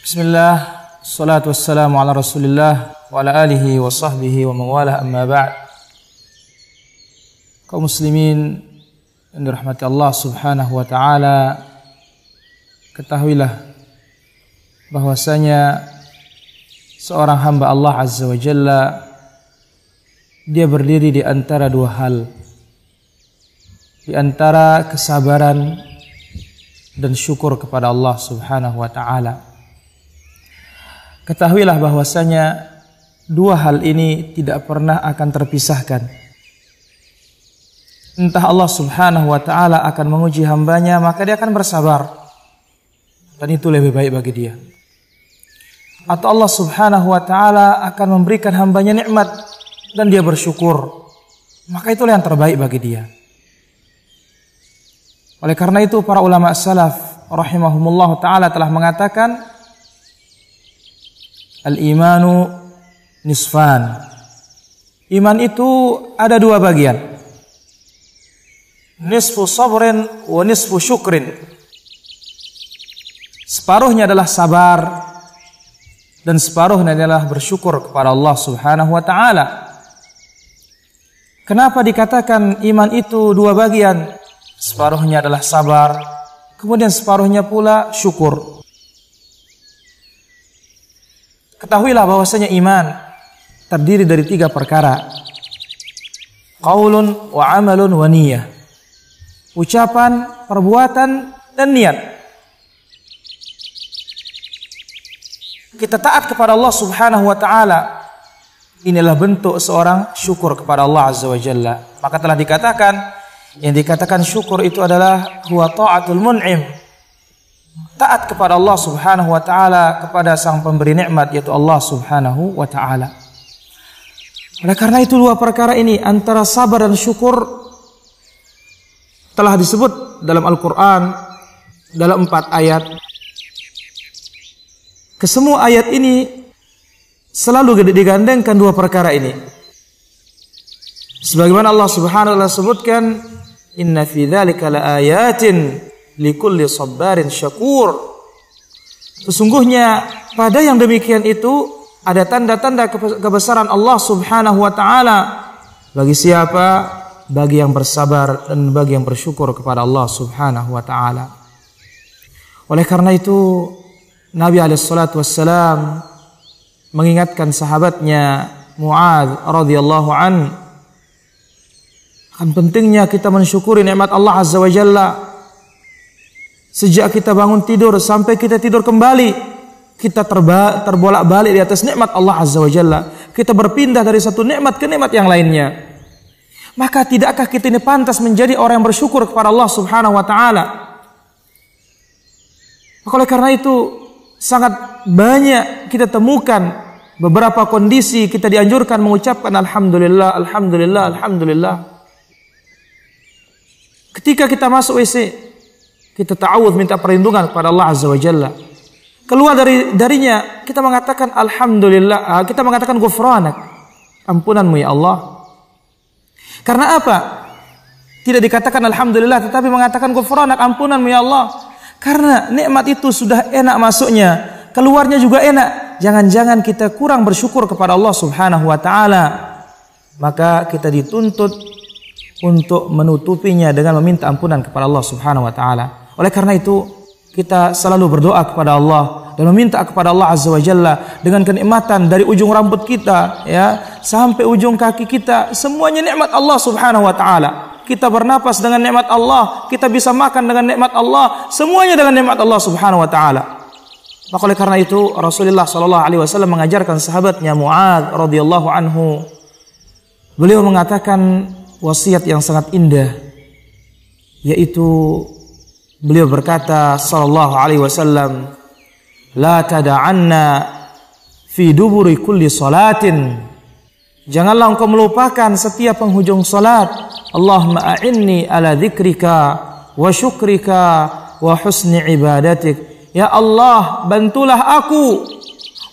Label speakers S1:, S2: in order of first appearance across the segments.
S1: Bismillah, salatu wassalamu ala rasulillah wa ala alihi wa sahbihi wa mawalah, amma ba'd. Kaum muslimin yang dirahmati Allah subhanahu wa ta'ala, ketahuilah bahwasanya seorang hamba Allah azza wa jalla, dia berdiri di antara dua hal, di antara kesabaran dan syukur kepada Allah subhanahu wa ta'ala. Ketahuilah bahwasanya dua hal ini tidak pernah akan terpisahkan. Entah Allah subhanahu wa ta'ala akan menguji hambanya, maka dia akan bersabar, dan itu lebih baik bagi dia. Atau Allah subhanahu wa ta'ala akan memberikan hambanya nikmat dan dia bersyukur, maka itulah yang terbaik bagi dia. Oleh karena itu para ulama salaf rahimahumullah ta'ala telah mengatakan, al-imanu nisfan. Iman itu ada dua bagian. Nisfu sabrin wa nisfu syukrin. Separuhnya adalah sabar dan separuhnya adalah bersyukur kepada Allah subhanahu wa ta'ala. Kenapa dikatakan iman itu dua bagian? Separuhnya adalah sabar, kemudian separuhnya pula syukur. Ketahuilah bahwasanya iman terdiri dari tiga perkara. Qaulun wa amalun wa niyah. Ucapan, perbuatan, dan niat. Kita taat kepada Allah subhanahu wa ta'ala, inilah bentuk seorang syukur kepada Allah azza wa jalla. Maka telah dikatakan, yang dikatakan syukur itu adalah huwa ta'atul mun'im, taat kepada Allah subhanahu wa ta'ala, kepada sang pemberi nikmat, yaitu Allah subhanahu wa ta'ala. Oleh karena itu dua perkara ini, antara sabar dan syukur, telah disebut dalam Al-Quran dalam 4 ayat. Kesemua ayat ini selalu digandengkan dua perkara ini. Sebagaimana Allah subhanahu wa ta'ala sebutkan, inna fi dzalika laayatin likulli sabarin syakur. Sesungguhnya pada yang demikian itu ada tanda-tanda kebesaran Allah subhanahu wa ta'ala. Bagi siapa? Bagi yang bersabar dan bagi yang bersyukur kepada Allah subhanahu wa ta'ala. Oleh karena itu Nabi SAW mengingatkan sahabatnya Mu'adz radhiyallahu an akan pentingnya kita mensyukuri nikmat Allah azza wa jalla. Sejak kita bangun tidur sampai kita tidur kembali, kita terbolak-balik di atas nikmat Allah azza wa jalla. Kita berpindah dari satu nikmat ke nikmat yang lainnya. Maka tidakkah kita ini pantas menjadi orang yang bersyukur kepada Allah subhanahu wa ta'ala? Oleh karena itu sangat banyak kita temukan beberapa kondisi kita dianjurkan mengucapkan alhamdulillah, alhamdulillah, alhamdulillah. Ketika kita masuk WC, kita ta'awudz, minta perlindungan kepada Allah azza wa jalla. Keluar darinya kita mengatakan alhamdulillah, kita mengatakan ghufranak, ampunanmu ya Allah. Karena apa? Tidak dikatakan alhamdulillah, tetapi mengatakan ghufranak, ampunanmu ya Allah. Karena nikmat itu sudah enak masuknya, keluarnya juga enak. Jangan-jangan kita kurang bersyukur kepada Allah subhanahu wa ta'ala. Maka kita dituntut untuk menutupinya dengan meminta ampunan kepada Allah subhanahu wa ta'ala. Oleh karena itu kita selalu berdoa kepada Allah dan meminta kepada Allah azza wa jalla dengan kenikmatan dari ujung rambut kita ya sampai ujung kaki kita, semuanya nikmat Allah subhanahu wa ta'ala. Kita bernapas dengan nikmat Allah, kita bisa makan dengan nikmat Allah, semuanya dengan nikmat Allah subhanahu wa ta'ala. Maka oleh karena itu Rasulullah sallallahu alaihi wasallam mengajarkan sahabatnya Mu'adz radhiyallahu anhu, beliau mengatakan wasiat yang sangat indah, yaitu beliau berkata sallallahu alaihi wasallam, la tada'anna fi duburi kulli salatin, janganlah engkau melupakan setiap penghujung salat, Allahumma a'inni ala dzikrika wa syukrika wa husni ibadatik. Ya Allah, bantulah aku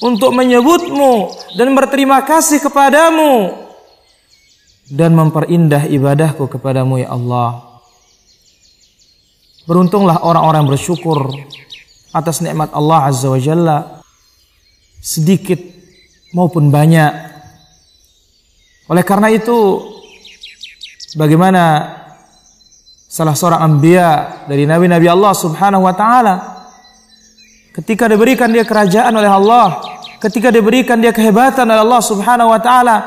S1: untuk menyebutmu dan berterima kasih kepadamu dan memperindah ibadahku kepadamu ya Allah. Beruntunglah orang-orang bersyukur atas nikmat Allah Azza wa Jalla. sedikit maupun banyak. Oleh karena itu, bagaimana salah seorang anbiya dari nabi-nabi Allah Subhanahu wa taala, ketika diberikan dia kerajaan oleh Allah, ketika diberikan dia kehebatan oleh Allah Subhanahu wa taala,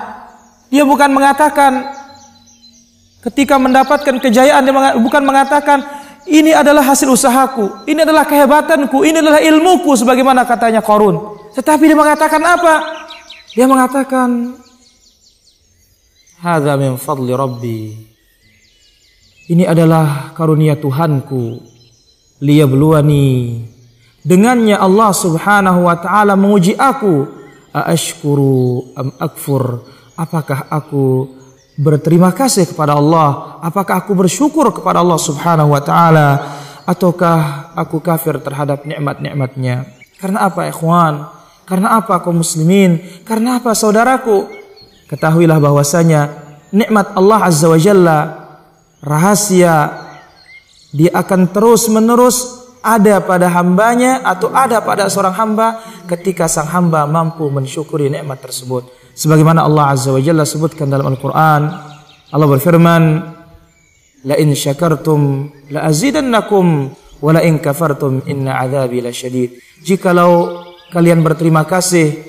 S1: dia bukan mengatakan ketika mendapatkan kejayaan, dia bukan mengatakan ini adalah hasil usahaku, ini adalah kehebatanku, ini adalah ilmuku sebagaimana katanya Qarun. Tetapi dia mengatakan apa? Dia mengatakan hadza min fadli rabbi. Ini adalah karunia Tuhanku. Liyabluwani. Dengannya Allah Subhanahu wa taala menguji aku. Aashkuru am akfur? Apakah aku berterima kasih kepada Allah? Apakah aku bersyukur kepada Allah Subhanahu wa taala, ataukah aku kafir terhadap nikmat-nikmatnya? Karena apa, ikhwan? Karena apa kaum muslimin? Karena apa saudaraku? Ketahuilah bahwasanya nikmat Allah Azza wa Jalla, rahasia, dia akan terus menerus ada pada hambanya atau ada pada seorang hamba ketika sang hamba mampu mensyukuri nikmat tersebut. Sebagaimana Allah Azza wa Jalla sebutkan dalam Al-Quran, Allah berfirman, la in syakartum la azidannakum wa la in kafartum inna adzabi lasyadid. Jikalau kalian berterima kasih,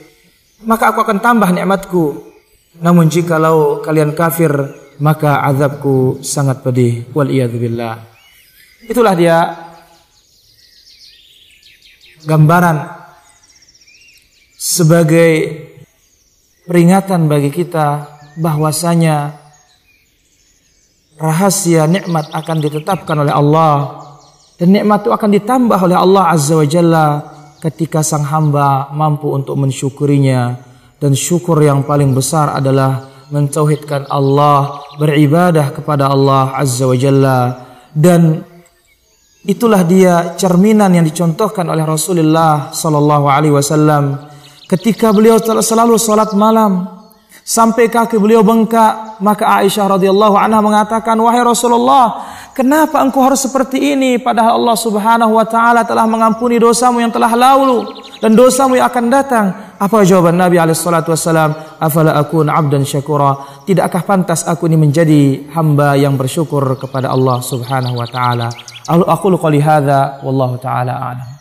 S1: maka aku akan tambah nikmatku. Namun jikalau kalian kafir, maka azabku sangat pedih. Wal iyadzu billah. Itulah dia gambaran sebagai peringatan bagi kita bahwasanya rahasia nikmat akan ditetapkan oleh Allah, dan nikmat itu akan ditambah oleh Allah Azza wa Jalla ketika sang hamba mampu untuk mensyukurinya. Dan syukur yang paling besar adalah mentauhidkan Allah, beribadah kepada Allah Azza wa Jalla. Dan itulah dia cerminan yang dicontohkan oleh Rasulullah sallallahu alaihi wasallam ketika beliau selalu salat malam sampai kaki beliau bengkak. Maka Aisyah radhiyallahu anha mengatakan, wahai Rasulullah, kenapa engkau harus seperti ini padahal Allah Subhanahu wa taala telah mengampuni dosamu yang telah lalu dan dosamu yang akan datang? Apa jawaban Nabi alaihi salatu wasallam? Afala akun 'abdan syakura? Tidakkah pantas aku ini menjadi hamba yang bersyukur kepada Allah Subhanahu wa taala? Aqulu qouli hadza wallahu taala a'lam.